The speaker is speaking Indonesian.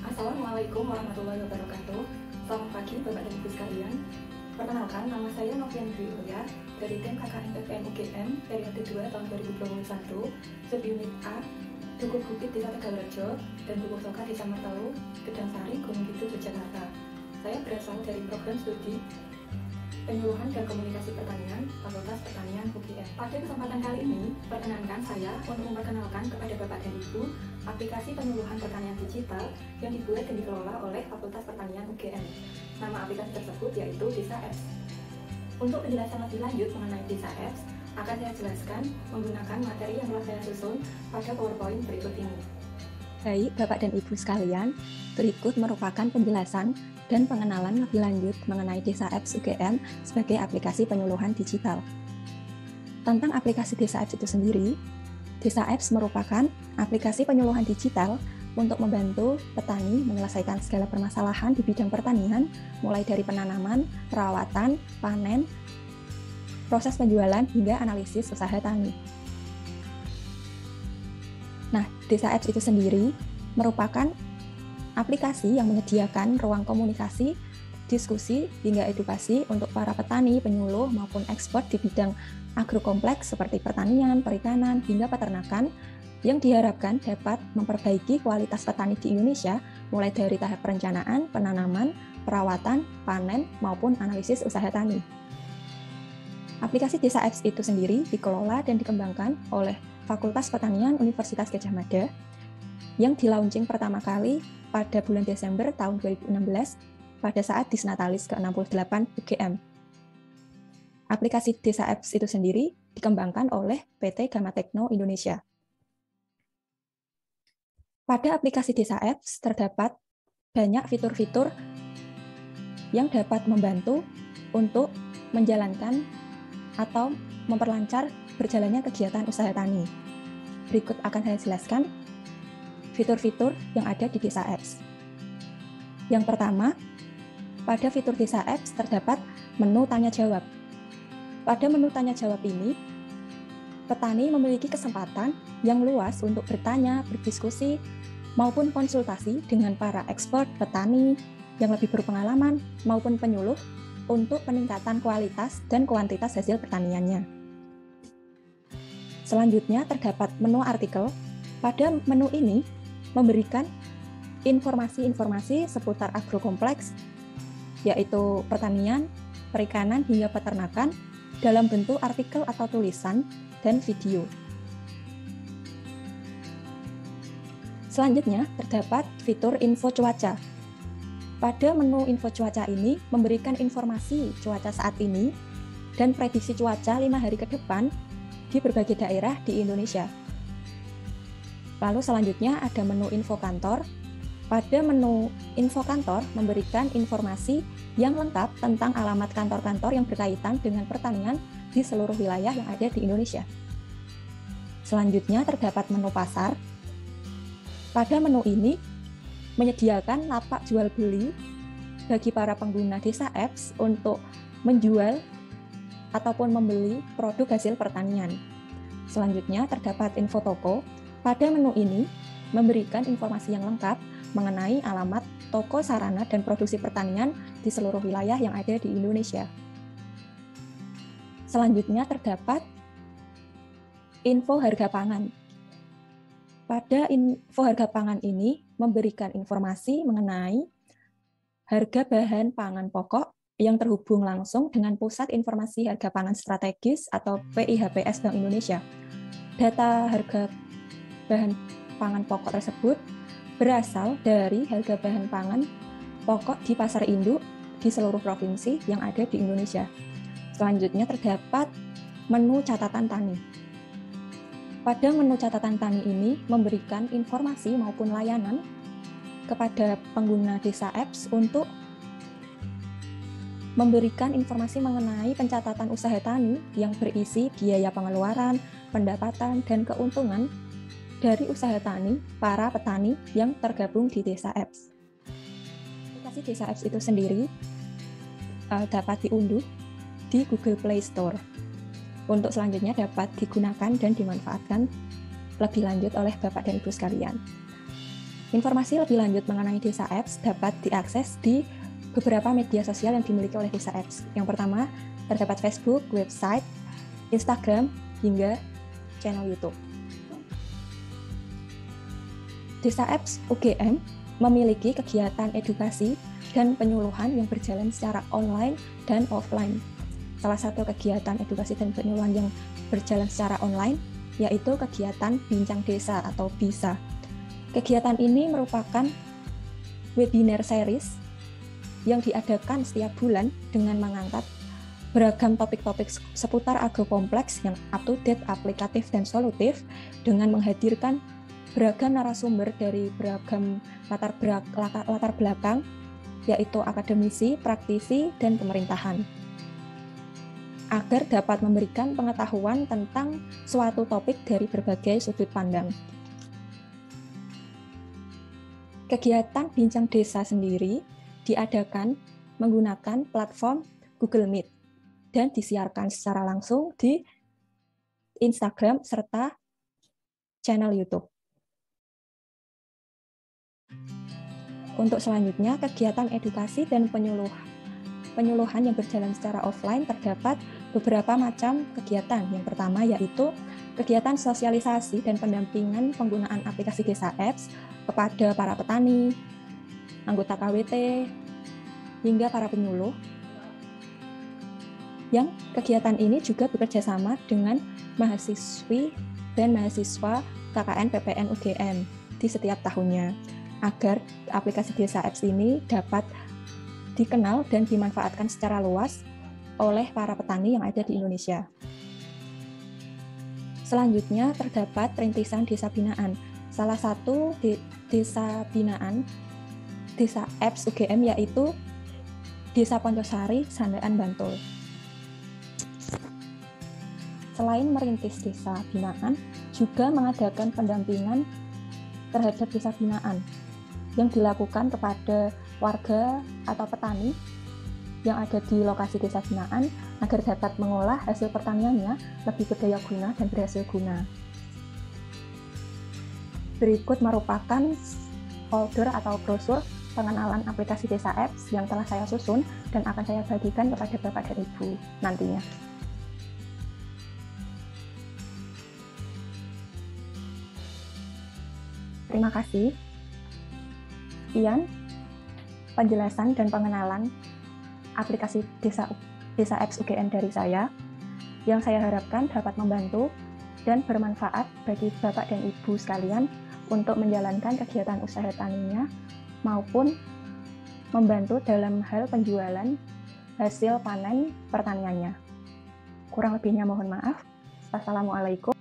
Assalamualaikum warahmatullahi wabarakatuh. Selamat pagi Bapak dan Ibu sekalian. Perkenalkan, nama saya Novian Dwi Ulya dari tim KKN PPN UGM periode 2 tahun 2021, subunit A, Dukuh Bukit Desa Tegalrejo dan Dukuh Soka Desa Mertalu, Gedang Sari, Gunung Kidul, Yogyakarta. Saya berasal dari program studi Penyuluhan dan Komunikasi Pertanian, Fakultas Pertanian UGM. Pada kesempatan kali ini, perkenankan saya untuk memperkenalkan kepada Bapak dan Ibu aplikasi penyuluhan pertanian digital yang dibuat dan dikelola oleh Fakultas Pertanian UGM. Nama aplikasi tersebut yaitu Desa Apps. Untuk penjelasan lebih lanjut mengenai Desa Apps, akan saya jelaskan menggunakan materi yang telah saya susun pada PowerPoint berikut ini. Baik, Bapak dan Ibu sekalian, berikut merupakan penjelasan dan pengenalan lebih lanjut mengenai Desa Apps UGM sebagai aplikasi penyuluhan digital. Tentang aplikasi Desa Apps itu sendiri, Desa Apps merupakan aplikasi penyuluhan digital untuk membantu petani menyelesaikan segala permasalahan di bidang pertanian, mulai dari penanaman, perawatan, panen, proses penjualan, hingga analisis usaha tani. Nah, Desa Apps itu sendiri merupakan aplikasi yang menyediakan ruang komunikasi, diskusi, hingga edukasi untuk para petani, penyuluh, maupun ekspor di bidang agrokompleks seperti pertanian, perikanan, hingga peternakan yang diharapkan dapat memperbaiki kualitas petani di Indonesia mulai dari tahap perencanaan, penanaman, perawatan, panen, maupun analisis usaha tani. Aplikasi Desa Apps itu sendiri dikelola dan dikembangkan oleh Fakultas Pertanian Universitas Gadjah Mada yang di-launching pertama kali pada bulan Desember tahun 2016 pada saat Disnatalis ke-68 UGM. Aplikasi Desa Apps itu sendiri dikembangkan oleh PT Gama Tekno Indonesia. Pada aplikasi Desa Apps terdapat banyak fitur-fitur yang dapat membantu untuk menjalankan atau memperlancar berjalannya kegiatan usaha tani. Berikut akan saya jelaskan fitur-fitur yang ada di Desa Apps. Yang pertama, pada fitur Desa Apps terdapat menu tanya-jawab. Pada menu tanya-jawab ini, petani memiliki kesempatan yang luas untuk bertanya, berdiskusi, maupun konsultasi dengan para ekspor, petani yang lebih berpengalaman, maupun penyuluh untuk peningkatan kualitas dan kuantitas hasil pertaniannya. Selanjutnya terdapat menu artikel. Pada menu ini memberikan informasi-informasi seputar agrokompleks, yaitu pertanian, perikanan, hingga peternakan dalam bentuk artikel atau tulisan dan video. Selanjutnya terdapat fitur info cuaca. Pada menu info cuaca ini memberikan informasi cuaca saat ini dan prediksi cuaca 5 hari ke depan di berbagai daerah di Indonesia. Lalu selanjutnya ada menu info kantor. Pada menu info kantor memberikan informasi yang lengkap tentang alamat kantor-kantor yang berkaitan dengan pertanian di seluruh wilayah yang ada di Indonesia. Selanjutnya terdapat menu pasar. Pada menu ini menyediakan lapak jual beli bagi para pengguna Desa Apps untuk menjual ataupun membeli produk hasil pertanian. Selanjutnya terdapat info toko. Pada menu ini memberikan informasi yang lengkap mengenai alamat toko sarana dan produksi pertanian di seluruh wilayah yang ada di Indonesia. Selanjutnya terdapat info harga pangan. Pada info harga pangan ini memberikan informasi mengenai harga bahan pangan pokok yang terhubung langsung dengan Pusat Informasi Harga Pangan Strategis atau PIHPS Bank Indonesia. Data harga bahan pangan pokok tersebut berasal dari harga bahan pangan pokok di pasar induk di seluruh provinsi yang ada di Indonesia. Selanjutnya terdapat menu catatan tani. Pada menu catatan tani ini memberikan informasi maupun layanan kepada pengguna Desa Apps untuk memberikan informasi mengenai pencatatan usaha tani yang berisi biaya pengeluaran, pendapatan, dan keuntungan dari usaha tani para petani yang tergabung di Desa Apps. Aplikasi Desa Apps itu sendiri dapat diunduh di Google Play Store. Untuk selanjutnya dapat digunakan dan dimanfaatkan lebih lanjut oleh Bapak dan Ibu sekalian. Informasi lebih lanjut mengenai Desa Apps dapat diakses di beberapa media sosial yang dimiliki oleh Desa Apps. Yang pertama, terdapat Facebook, website, Instagram, hingga channel YouTube. Desa Apps UGM memiliki kegiatan edukasi dan penyuluhan yang berjalan secara online dan offline. Salah satu kegiatan edukasi dan penyuluhan yang berjalan secara online yaitu kegiatan Bincang Desa atau BISA. Kegiatan ini merupakan webinar series yang diadakan setiap bulan dengan mengangkat beragam topik-topik seputar agrokompleks yang up-to-date, aplikatif, dan solutif dengan menghadirkan beragam narasumber dari beragam latar belakang, yaitu akademisi, praktisi, dan pemerintahan, agar dapat memberikan pengetahuan tentang suatu topik dari berbagai sudut pandang. Kegiatan Bincang Desa sendiri diadakan menggunakan platform Google Meet dan disiarkan secara langsung di Instagram serta channel YouTube. Untuk selanjutnya, kegiatan edukasi dan penyuluhan yang berjalan secara offline terdapat beberapa macam kegiatan. Yang pertama yaitu kegiatan sosialisasi dan pendampingan penggunaan aplikasi Desa Apps kepada para petani, anggota KWT, hingga para penyuluh. Yang kegiatan ini juga bekerja sama dengan mahasiswi dan mahasiswa KKN PPN UGM di setiap tahunnya, agar aplikasi Desa Apps ini dapat dikenal dan dimanfaatkan secara luas oleh para petani yang ada di Indonesia. Selanjutnya terdapat rintisan desa binaan. Salah satu desa binaan Desa Apps UGM yaitu Desa Poncosari, Sandean, Bantul. Selain merintis desa binaan, juga mengadakan pendampingan terhadap desa binaan yang dilakukan kepada warga atau petani yang ada di lokasi desa binaan agar dapat mengolah hasil pertaniannya lebih berdaya guna dan berhasil guna. Berikut merupakan folder atau brosur pengenalan aplikasi Desa Apps yang telah saya susun dan akan saya bagikan kepada Bapak dan Ibu nantinya. Terima kasih. Sekian penjelasan dan pengenalan aplikasi Desa Apps UGM dari saya, yang saya harapkan dapat membantu dan bermanfaat bagi Bapak dan Ibu sekalian untuk menjalankan kegiatan usaha taninya maupun membantu dalam hal penjualan hasil panen pertaniannya. Kurang lebihnya mohon maaf. Wassalamualaikum.